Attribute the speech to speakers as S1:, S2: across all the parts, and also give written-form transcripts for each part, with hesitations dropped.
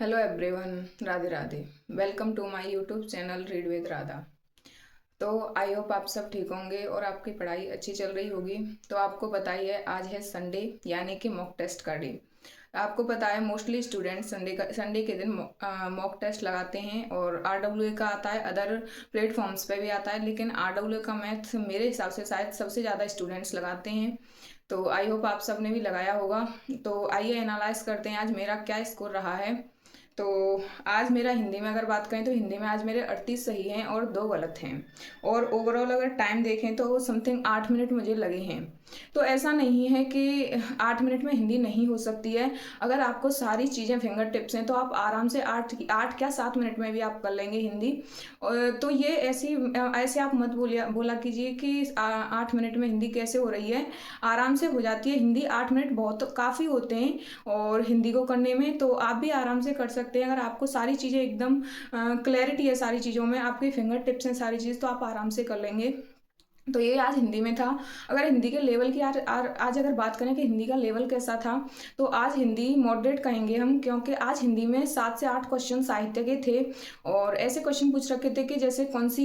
S1: Hello everyone, Radhe Radhe. Welcome to my YouTube channel read with Radha. तो I hope आप सब ठीक होंगे और आपकी पढ़ाई अच्छी चल रही होगी। तो आपको पता ही है, आज है संडे यानी कि मॉक टेस्ट का डे। आपको पता है मोस्टली स्टूडेंट संडे के दिन मॉक टेस्ट लगाते हैं और आरडब्ल्यूए का आता है, अदर प्लेटफॉर्म्स पे भी आता है, लेकिन आरडब्ल्यूए का मैथ मेरे हिसाब से शायद सबसे ज़्यादा स्टूडेंट्स लगाते हैं। तो आई होप आप सब ने भी लगाया होगा। तो आइए एनालाइज करते हैं आज मेरा क्या स्कोर रहा है। तो आज मेरा हिंदी में अगर बात करें तो हिंदी में आज मेरे 38 सही हैं और 2 गलत हैं। और ओवरऑल अगर टाइम देखें तो समथिंग 8 मिनट मुझे लगे हैं। तो ऐसा नहीं है कि 8 मिनट में हिंदी नहीं हो सकती है। अगर आपको सारी चीज़ें फिंगर टिप्स हैं तो आप आराम से 8 क्या 7 मिनट में भी आप कर लेंगे हिंदी। तो ये ऐसे आप मत बोला कीजिए कि 8 मिनट में हिंदी कैसे हो रही है। आराम से हो जाती है हिंदी। 8 मिनट बहुत काफ़ी होते हैं और हिंदी को करने में, तो आप भी आराम से कर सकते हैं। अगर आपको सारी चीज़ें एकदम क्लैरिटी है, सारी चीज़ों में आपकी फिंगर टिप्स हैं सारी चीज़, तो आप आराम से कर लेंगे। तो ये आज हिंदी में था। अगर हिंदी के लेवल की आज अगर बात करें कि हिंदी का लेवल कैसा था, तो आज हिंदी मॉडरेट कहेंगे हम, क्योंकि आज हिंदी में 7 से 8 क्वेश्चन साहित्य के थे। और ऐसे क्वेश्चन पूछ रखे थे कि जैसे कौन सी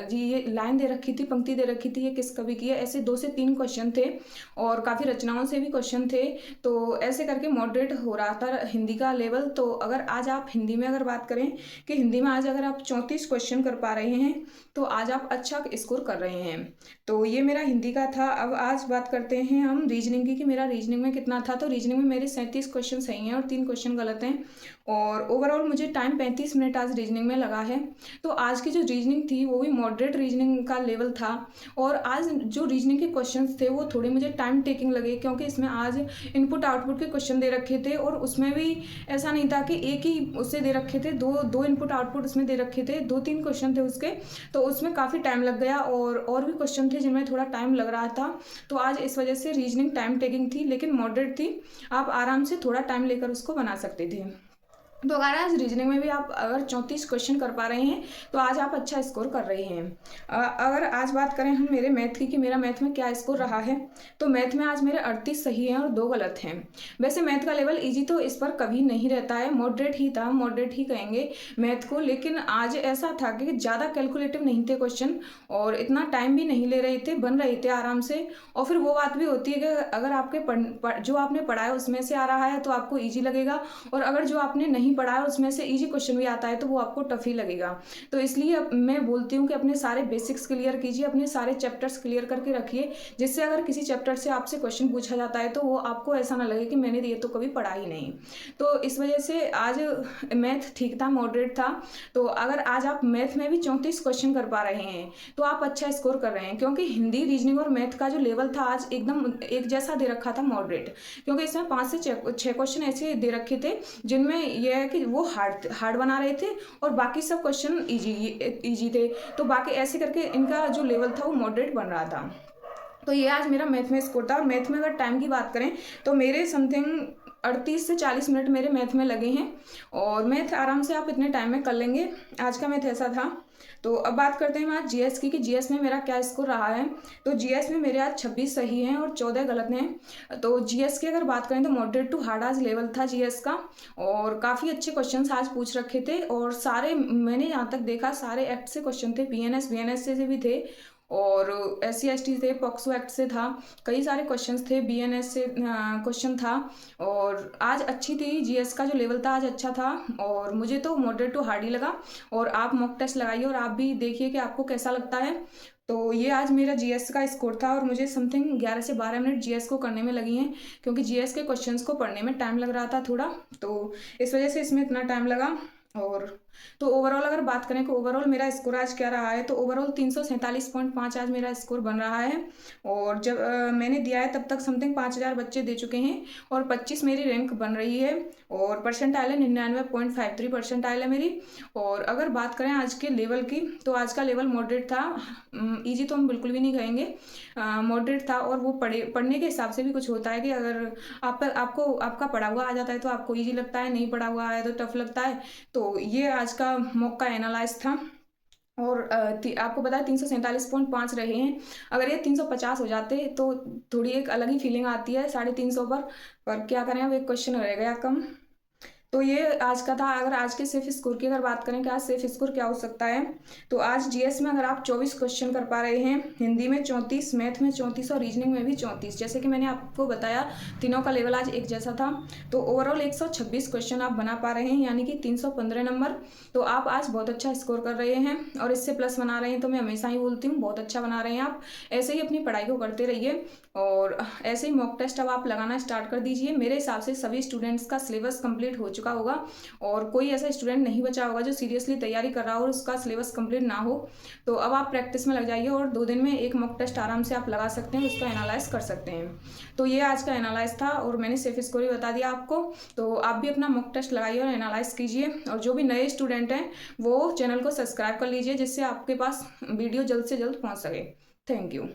S1: जी ये लाइन दे रखी थी, पंक्ति दे रखी थी, ये किस कवि की है, ऐसे 2 से 3 क्वेश्चन थे। और काफ़ी रचनाओं से भी क्वेश्चन थे। तो ऐसे करके मॉडरेट हो रहा था हिंदी का लेवल। तो अगर आज आप हिंदी में अगर बात करें कि हिंदी में आज अगर आप 34 क्वेश्चन कर पा रहे हैं, तो आज आप अच्छा स्कोर कर रहे हैं। तो ये मेरा हिंदी का था। अब आज बात करते हैं हम रीजनिंग की कि मेरा रीजनिंग में कितना था। तो रीजनिंग में मेरे 37 क्वेश्चन सही हैं और 3 क्वेश्चन गलत हैं। और ओवरऑल मुझे टाइम 35 मिनट आज रीजनिंग में लगा है। तो आज की जो रीजनिंग थी वो भी मॉडरेट रीजनिंग का लेवल था। और आज जो रीजनिंग के क्वेश्चन थे वो थोड़े मुझे टाइम टेकिंग लगे, क्योंकि इसमें आज इनपुट आउटपुट के क्वेश्चन दे रखे थे। और उसमें भी ऐसा नहीं था कि एक ही उससे दे रखे थे, दो दो इनपुट आउटपुट उसमें दे रखे थे, 2-3 क्वेश्चन थे उसके। तो उसमें काफ़ी टाइम लग गया और भी क्वेश्चन थे जिनमें थोड़ा टाइम लग रहा था। तो आज इस वजह से रीजनिंग टाइम टेकिंग थी, लेकिन मॉडरेट थी। आप आराम से थोड़ा टाइम लेकर उसको बना सकते थे। तो अगर आज रीजनिंग में भी आप अगर 34 क्वेश्चन कर पा रहे हैं, तो आज आप अच्छा स्कोर कर रहे हैं। अगर आज बात करें हम मेरे मैथ की कि मेरा मैथ में क्या स्कोर रहा है, तो मैथ में आज मेरे 38 सही हैं और 2 गलत हैं। वैसे मैथ का लेवल इजी तो इस पर कभी नहीं रहता है, मॉडरेट ही था, मॉडरेट ही कहेंगे मैथ को। लेकिन आज ऐसा था कि ज़्यादा कैलकुलेटिव नहीं थे क्वेश्चन और इतना टाइम भी नहीं ले रहे थे, बन रहे थे आराम से। और फिर वो बात भी होती है कि अगर आपके जो आपने पढ़ा है उसमें से आ रहा है तो आपको ईजी लगेगा, और अगर जो आपने नहीं पढ़ा है उसमें से इजी क्वेश्चन भी आता है तो वो आपको टफ ही लगेगा। तो इसलिए मैं बोलती हूँ कि अपने सारे बेसिक्स क्लियर कीजिए, अपने सारे चैप्टर्स क्लियर करके रखिए, जिससे अगर किसी चैप्टर से आपसे क्वेश्चन पूछा जाता है तो वो आपको ऐसा ना लगे कि मैंने ये तो कभी पढ़ा ही नहीं। तो इस वजह से आज मैथ ठीक था, मॉडरेट था। तो अगर आज आप मैथ में भी 34 क्वेश्चन कर पा रहे हैं तो आप अच्छा स्कोर कर रहे हैं, क्योंकि हिंदी, रीजनिंग और मैथ का जो लेवल था आज एकदम एक जैसा दे रखा था, मॉडरेट। क्योंकि इसमें 5 से 6 क्वेश्चन ऐसे दे रखे थे जिनमें यह है कि वो हार्ड हार्ड बना रहे थे और बाकी सब क्वेश्चन इजी इजी थे। तो बाकी ऐसे करके इनका जो लेवल था वो मॉडरेट बन रहा था। तो ये आज मेरा मैथ में स्कोर था। और मैथ में अगर टाइम की बात करें तो मेरे समथिंग 38 से 40 मिनट मेरे मैथ में लगे हैं। और मैथ आराम से आप इतने टाइम में कर लेंगे। आज का मैथ ऐसा था। तो अब बात करते हैं हम आज जीएस की कि जीएस में मेरा क्या स्कोर रहा है। तो जीएस में मेरे आज 26 सही हैं और 14 गलत हैं। तो जीएस की अगर बात करें तो मॉडरेट टू हार्ड आज लेवल था जीएस का। और काफ़ी अच्छे क्वेश्चन आज पूछ रखे थे और सारे मैंने यहाँ तक देखा सारे एक्ट से क्वेश्चन थे, बीएनएस से भी थे और SC ST थे, पॉक्सो एक्ट से था, कई सारे क्वेश्चंस थे, बीएनएस से क्वेश्चन था। और आज अच्छी थी, जीएस का जो लेवल था आज अच्छा था और मुझे तो मॉडरेट टू हार्ड ही लगा। और आप मॉक टेस्ट लगाइए और आप भी देखिए कि आपको कैसा लगता है। तो ये आज मेरा जीएस का स्कोर था और मुझे समथिंग 11 से 12 मिनट जीएस को करने में लगी हैं, क्योंकि जीएस के क्वेश्चंस को पढ़ने में टाइम लग रहा था थोड़ा, तो इस वजह से इसमें इतना टाइम लगा। और तो ओवरऑल अगर बात करें कि ओवरऑल मेरा स्कोर आज क्या रहा है, तो ओवरऑल 347.5 आज मेरा स्कोर बन रहा है। और जब मैंने दिया है तब तक समथिंग 5000 बच्चे दे चुके हैं और 25 मेरी रैंक बन रही है। और परसेंटाइल है 99.53 परसेंटाइल है मेरी। और अगर बात करें आज के लेवल की, तो आज का लेवल मॉडरेट था। ईजी तो हम बिल्कुल भी नहीं कहेंगे, मॉडरेट था। और वो पढ़ने के हिसाब से भी कुछ होता है कि अगर आपको आपका पढ़ा हुआ आ जाता है तो आपको ईजी लगता है, नहीं पढ़ा हुआ आया तो टफ लगता है। तो ये आज का मॉक का एनालाइज था। और आपको पता है 347.5 रहे हैं। अगर ये 350 हो जाते तो थोड़ी एक अलग ही फीलिंग आती है 350 पर क्या करें, अब एक क्वेश्चन रह गया कम। तो ये आज का था। अगर आज के सेफ स्कोर की अगर बात करें कि आज सेफ स्कोर क्या हो सकता है, तो आज जीएस में अगर आप 24 क्वेश्चन कर पा रहे हैं, हिंदी में 34, मैथ में 34 और रीजनिंग में भी 34, जैसे कि मैंने आपको बताया तीनों का लेवल आज एक जैसा था। तो ओवरऑल 126 क्वेश्चन आप बना पा रहे हैं, यानी कि 315 नंबर। तो आप आज बहुत अच्छा स्कोर कर रहे हैं और इससे प्लस बना रहे हैं। तो मैं हमेशा ही बोलती हूँ बहुत अच्छा बना रहे हैं आप। ऐसे ही अपनी पढ़ाई को करते रहिए और ऐसे ही मॉक टेस्ट अब आप लगाना स्टार्ट कर दीजिए। मेरे हिसाब से सभी स्टूडेंट्स का सिलेबस कंप्लीट हो चुका होगा और कोई ऐसा स्टूडेंट नहीं बचा होगा जो सीरियसली तैयारी कर रहा हो और उसका सिलेबस कंप्लीट ना हो। तो अब आप प्रैक्टिस में लग जाइए और 2 दिन में एक मॉक टेस्ट आराम से आप लगा सकते हैं, उसका एनालाइज कर सकते हैं। तो ये आज का एनालाइज था और मैंने सेफ स्कोर भी बता दिया आपको। तो आप भी अपना मॉक टेस्ट लगाइए और एनालाइज कीजिए। और जो भी नए स्टूडेंट हैं वो चैनल को सब्सक्राइब कर लीजिए, जिससे आपके पास वीडियो जल्द से जल्द पहुँच सके। Thank you.